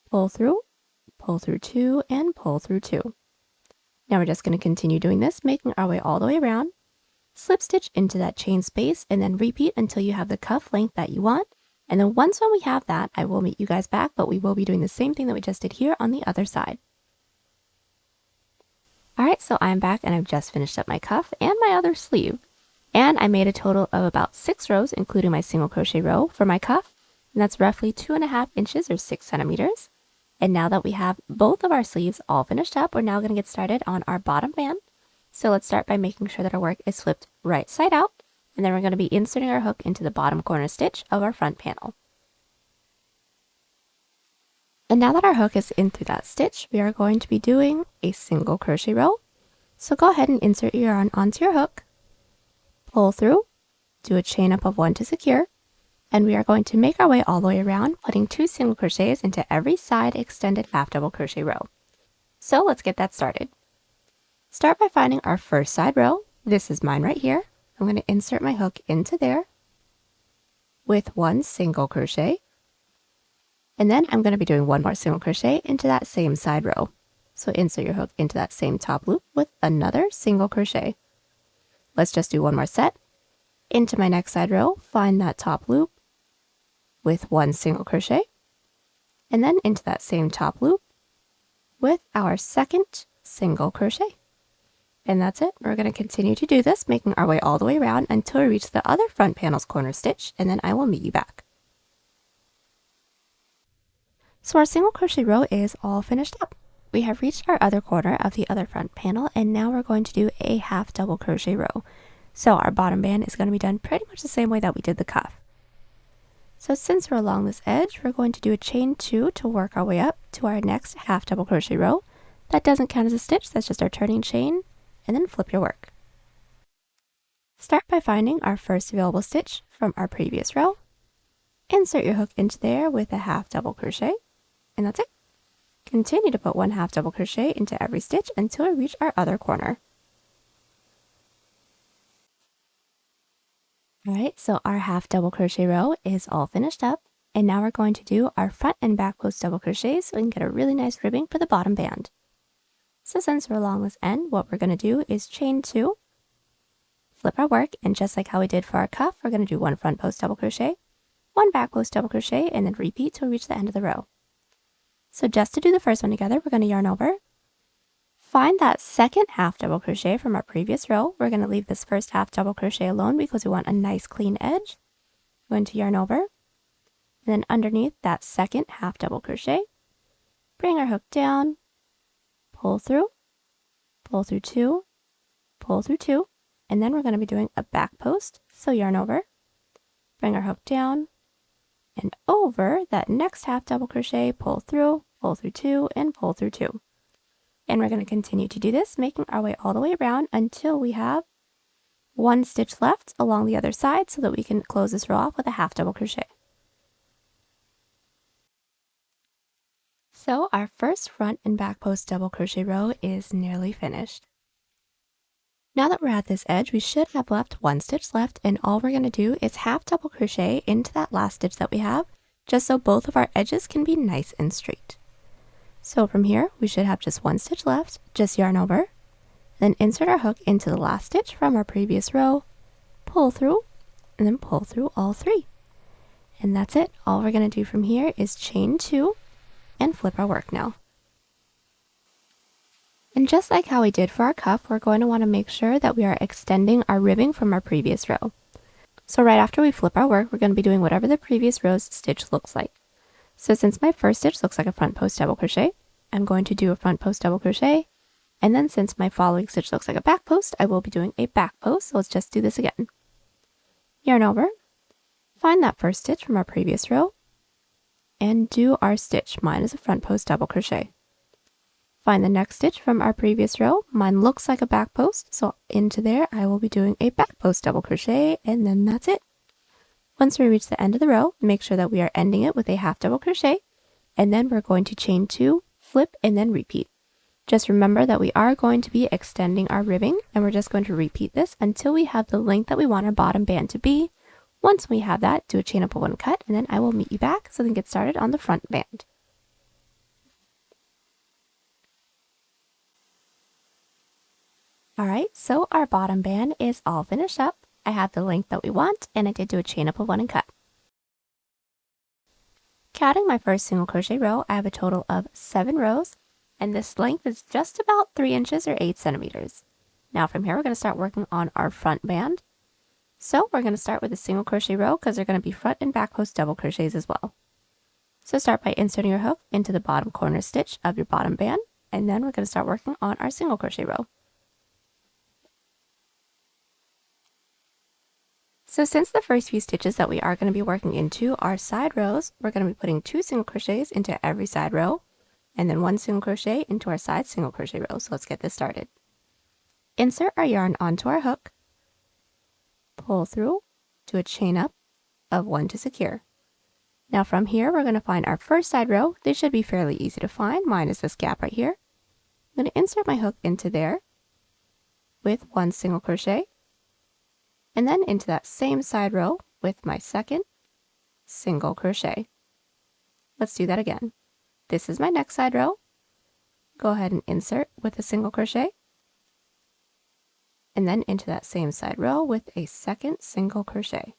pull through 2, and pull through 2. Now we're just going to continue doing this, making our way all the way around, slip stitch into that chain space, and then repeat until you have the cuff length that you want. And then when we have that, I will meet you guys back, but we will be doing the same thing that we just did here on the other side. Alright, so I'm back and I've just finished up my cuff and my other sleeve. And I made a total of about 6 rows, including my single crochet row for my cuff. And that's roughly 2.5 inches or 6 centimeters. And now that we have both of our sleeves all finished up, we're now going to get started on our bottom band. So let's start by making sure that our work is flipped right side out. And then we're going to be inserting our hook into the bottom corner stitch of our front panel. And now that our hook is in through that stitch, we are going to be doing a single crochet row. So go ahead and insert your yarn onto your hook, pull through, do a chain up of 1 to secure, and we are going to make our way all the way around, putting 2 single crochets into every side extended half double crochet row. So let's get that started. Start by finding our first side row. This is mine right here. I'm going to insert my hook into there with 1 single crochet. And then I'm going to be doing 1 more single crochet into that same side row. So insert your hook into that same top loop with another single crochet. Let's just do 1 more set. Into my next side row, find that top loop with 1 single crochet. And then into that same top loop with our second single crochet. And that's it. We're going to continue to do this, making our way all the way around until we reach the other front panel's corner stitch, and then I will meet you back. So our single crochet row is all finished up. We have reached our other corner of the other front panel, and now we're going to do a half double crochet row. So our bottom band is going to be done pretty much the same way that we did the cuff. So since we're along this edge, we're going to do a chain 2 to work our way up to our next half double crochet row. That doesn't count as a stitch, that's just our turning chain, and then flip your work. Start by finding our first available stitch from our previous row. Insert your hook into there with a half double crochet, and that's it. Continue to put 1 half double crochet into every stitch until we reach our other corner. Alright, so our half double crochet row is all finished up, and now we're going to do our front and back post double crochets so we can get a really nice ribbing for the bottom band. So since we're along this end, what we're going to do is chain 2, flip our work, and just like how we did for our cuff, we're going to do 1 front post double crochet, 1 back post double crochet, and then repeat till we reach the end of the row. So just to do the first one together, we're going to yarn over, find that second half double crochet from our previous row. We're going to leave this first half double crochet alone because we want a nice clean edge. We're going to yarn over, and then underneath that second half double crochet, bring our hook down, pull through 2, pull through 2, and then we're going to be doing a back post. So yarn over, bring our hook down, and over that next half double crochet, pull through pull through 2, and pull through 2. And we're going to continue to do this, making our way all the way around until we have 1 stitch left along the other side so that we can close this row off with a half double crochet. So our first front and back post double crochet row is nearly finished. Now that we're at this edge, we should have left 1 stitch left, and all we're going to do is half double crochet into that last stitch that we have, just so both of our edges can be nice and straight. So from here, we should have just 1 stitch left, just yarn over, then insert our hook into the last stitch from our previous row, pull through, and then pull through all 3. And that's it. All we're going to do from here is chain 2 and flip our work now. And just like how we did for our cuff, we're going to want to make sure that we are extending our ribbing from our previous row. So right after we flip our work, we're going to be doing whatever the previous row's stitch looks like. So since my first stitch looks like a front post double crochet, I'm going to do a front post double crochet. And then since my following stitch looks like a back post, I will be doing a back post. So let's just do this again. Yarn over, find that first stitch from our previous row, and do our stitch. Mine is a front post double crochet. Find the next stitch from our previous row. Mine looks like a back post, so into there I will be doing a back post double crochet, and then that's it. Once we reach the end of the row, make sure that we are ending it with a half double crochet, and then we're going to chain 2, flip, and then repeat. Just remember that we are going to be extending our ribbing, and we're just going to repeat this until we have the length that we want our bottom band to be. Once we have that, do a chain up of 1 cut, and then I will meet you back so we can get started on the front band. Alright, so our bottom band is all finished up. I have the length that we want, and I did do a chain up of 1 and cut. Counting my first single crochet row, I have a total of 7 rows, and this length is just about 3 inches or 8 centimeters. Now from here, we're going to start working on our front band. So we're going to start with a single crochet row because they're going to be front and back post double crochets as well. So start by inserting your hook into the bottom corner stitch of your bottom band, and then we're going to start working on our single crochet row. So since the first few stitches that we are going to be working into are side rows, we're going to be putting 2 single crochets into every side row, and then 1 single crochet into our side single crochet row. So let's get this started. Insert our yarn onto our hook, pull through, do a chain up of 1 to secure. Now from here, we're going to find our first side row. They should be fairly easy to find. Mine is this gap right here. I'm going to insert my hook into there with 1 single crochet, and then into that same side row with my second single crochet. Let's do that again. This is my next side row. Go ahead and insert with a single crochet, and then into that same side row with a second single crochet.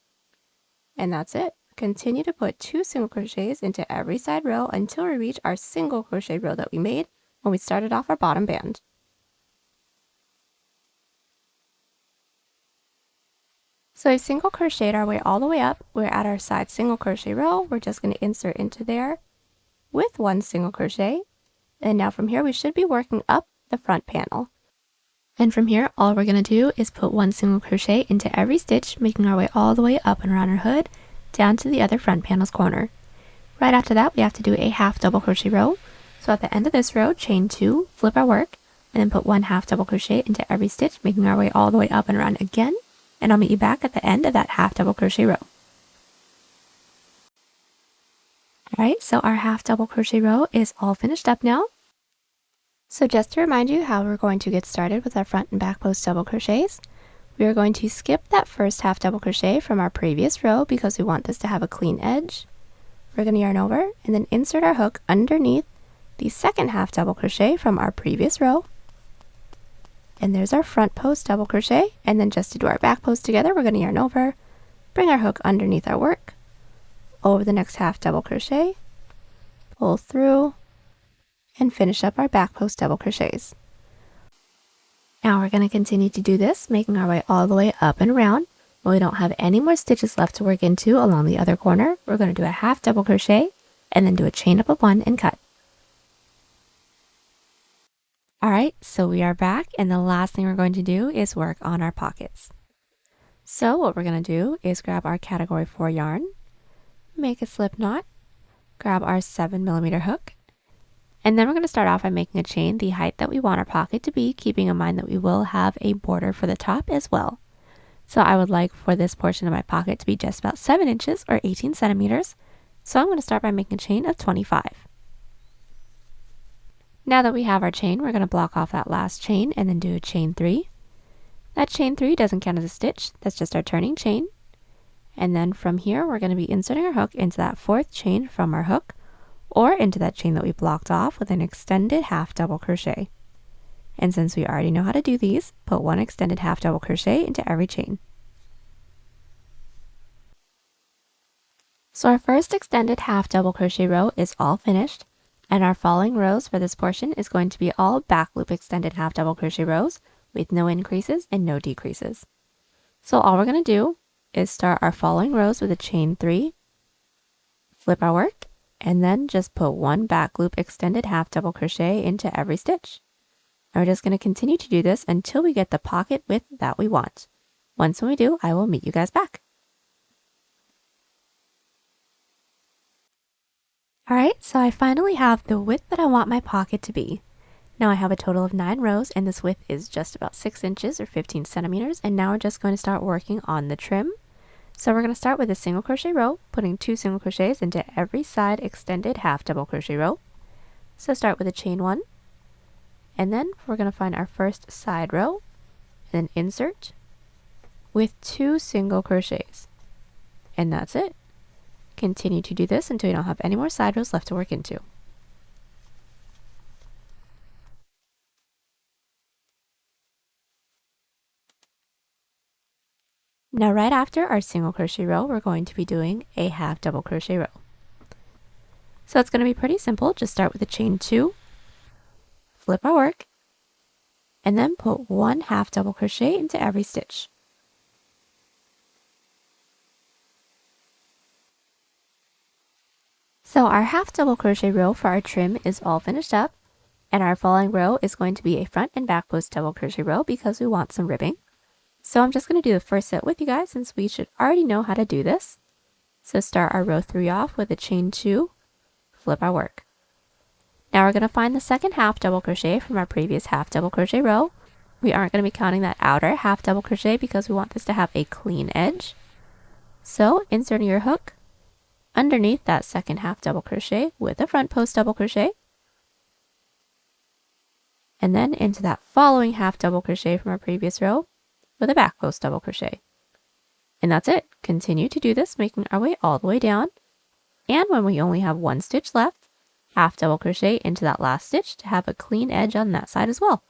And that's it. Continue to put 2 single crochets into every side row until we reach our single crochet row that we made when we started off our bottom band. So we've single crocheted our way all the way up. We're at our side single crochet row. We're just going to insert into there with 1 single crochet. And now from here, we should be working up the front panel. And from here, all we're going to do is put 1 single crochet into every stitch, making our way all the way up and around our hood, down to the other front panel's corner. Right after that, we have to do a half double crochet row. So at the end of this row, chain 2, flip our work, and then put 1 half double crochet into every stitch, making our way all the way up and around again. And I'll meet you back at the end of that half double crochet row. Alright, so our half double crochet row is all finished up now. So just to remind you how we're going to get started with our front and back post double crochets, we are going to skip that first half double crochet from our previous row because we want this to have a clean edge. We're going to yarn over and then insert our hook underneath the second half double crochet from our previous row. And there's our front post double crochet, and then just to do our back post together, we're going to yarn over, bring our hook underneath our work, over the next half double crochet, pull through, and finish up our back post double crochets. Now we're going to continue to do this, making our way all the way up and around. When we don't have any more stitches left to work into along the other corner, we're going to do a half double crochet, and then do a chain up of 1 and cut. Alright, so we are back, and the last thing we're going to do is work on our pockets. So what we're going to do is grab our category 4 yarn, make a slip knot, grab our 7mm hook, And then we're going to start off by making a chain the height that we want our pocket to be, keeping in mind that we will have a border for the top as well. So I would like for this portion of my pocket to be just about 7 inches or 18 centimeters. So I'm going to start by making a chain of 25. Now that we have our chain, we're going to block off that last chain and then do a chain 3. That chain 3 doesn't count as a stitch, that's just our turning chain. And then from here, we're going to be inserting our hook into that 4th chain from our hook, or into that chain that we blocked off with an extended half double crochet. And since we already know how to do these, put 1 extended half double crochet into every chain. So our first extended half double crochet row is all finished, and our following rows for this portion is going to be all back loop extended half double crochet rows with no increases and no decreases. So all we're going to do is start our following rows with a chain 3, flip our work, and then just put 1 back loop extended half double crochet into every stitch. And we're just going to continue to do this until we get the pocket width that we want. Once when we do, I will meet you guys back. Alright, so I finally have the width that I want my pocket to be. Now I have a total of 9 rows and this width is just about 6 inches or 15 centimeters, and now we're just going to start working on the trim. So we're going to start with a single crochet row, putting 2 single crochets into every side extended half double crochet row. So start with a chain 1, and then we're going to find our first side row, and then insert with 2 single crochets. And that's it. Continue to do this until you don't have any more side rows left to work into. Now right after our single crochet row, we're going to be doing a half double crochet row. So it's going to be pretty simple. Just start with a chain 2, flip our work, and then put 1 half double crochet into every stitch. So our half double crochet row for our trim is all finished up, and our following row is going to be a front and back post double crochet row because we want some ribbing. So I'm just going to do the first set with you guys since we should already know how to do this. So start our row 3 off with a chain 2, flip our work. Now we're going to find the second half double crochet from our previous half double crochet row. We aren't going to be counting that outer half double crochet because we want this to have a clean edge. So inserting your hook underneath that second half double crochet with a front post double crochet, and then into that following half double crochet from our previous row with a back post double crochet. And that's it. Continue to do this, making our way all the way down. And when we only have 1 stitch left, half double crochet into that last stitch to have a clean edge on that side as well.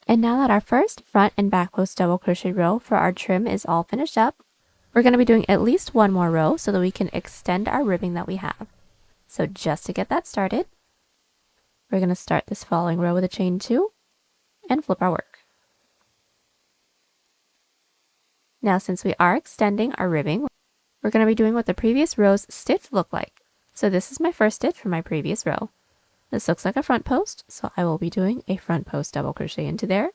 And now that our first front and back post double crochet row for our trim is all finished up, we're going to be doing at least 1 more row so that we can extend our ribbing that we have. So just to get that started, we're going to start this following row with a chain 2 and flip our work. Now since we are extending our ribbing, we're going to be doing what the previous row's stitch looked like. So this is my first stitch from my previous row. This looks like a front post, so I will be doing a front post double crochet into there.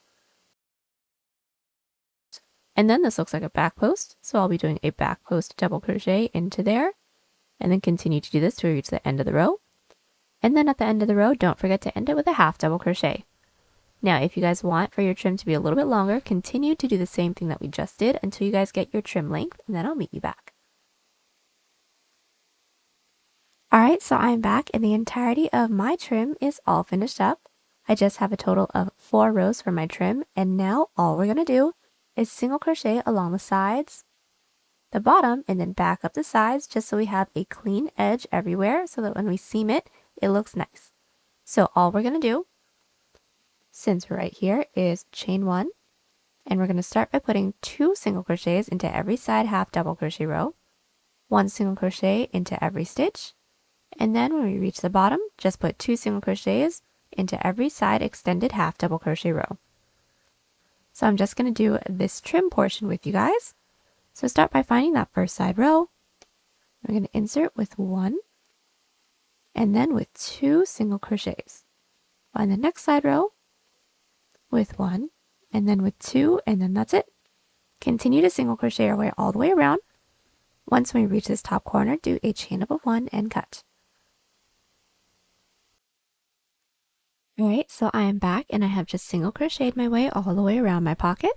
And then this looks like a back post, so I'll be doing a back post double crochet into there, and then continue to do this till we reach the end of the row. And then at the end of the row, don't forget to end it with a half double crochet. Now, if you guys want for your trim to be a little bit longer, continue to do the same thing that we just did until you guys get your trim length, and then I'll meet you back. Alright, so I'm back and the entirety of my trim is all finished up. I just have a total of 4 rows for my trim, and now all we're going to do is single crochet along the sides, the bottom, and then back up the sides just so we have a clean edge everywhere so that when we seam it, it looks nice. So all we're going to do, since we're right here, is chain 1, and we're going to start by putting 2 single crochets into every side half double crochet row, 1 single crochet into every stitch, and then when we reach the bottom, just put 2 single crochets into every side extended half double crochet row. So I'm just going to do this trim portion with you guys. So start by finding that first side row. We're going to insert with 1 and then with 2 single crochets. Find the next side row with 1 and then with 2, and then that's it. Continue to single crochet our way all the way around. Once we reach this top corner, do a chain up of 1 and cut. Alright, so I am back and I have just single crocheted my way all the way around my pocket.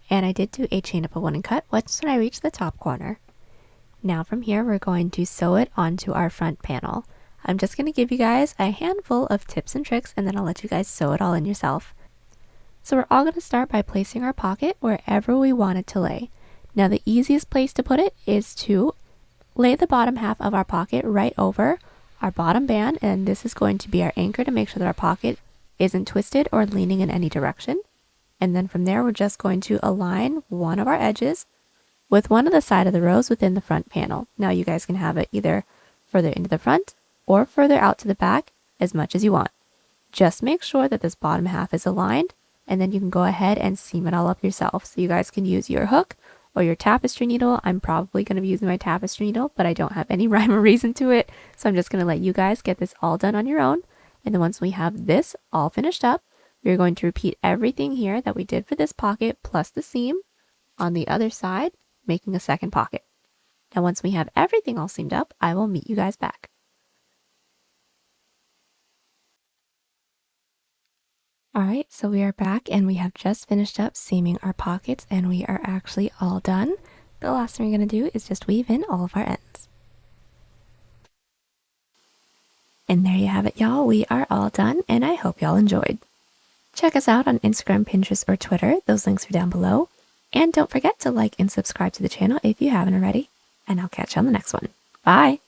And I did do a chain up of 1 and cut once when I reached the top corner. Now from here, we're going to sew it onto our front panel. I'm just going to give you guys a handful of tips and tricks and then I'll let you guys sew it all in yourself. So we're all going to start by placing our pocket wherever we want it to lay. Now the easiest place to put it is to lay the bottom half of our pocket right over our bottom band, and this is going to be our anchor to make sure that our pocket isn't twisted or leaning in any direction. And then from there, we're just going to align one of our edges with one of the side of the rows within the front panel. Now you guys can have it either further into the front or further out to the back as much as you want. Just make sure that this bottom half is aligned, and then you can go ahead and seam it all up yourself. So you guys can use your hook or your tapestry needle. I'm probably going to be using my tapestry needle, but I don't have any rhyme or reason to it. So I'm just going to let you guys get this all done on your own. And then once we have this all finished up, we're going to repeat everything here that we did for this pocket plus the seam on the other side, making a second pocket. Now once we have everything all seamed up, I will meet you guys back. Alright, so we are back and we have just finished up seaming our pockets and we are actually all done. The last thing we're going to do is just weave in all of our ends. And there you have it, y'all. We are all done and I hope y'all enjoyed. Check us out on Instagram, Pinterest, or Twitter. Those links are down below. And don't forget to like and subscribe to the channel if you haven't already. And I'll catch you on the next one. Bye!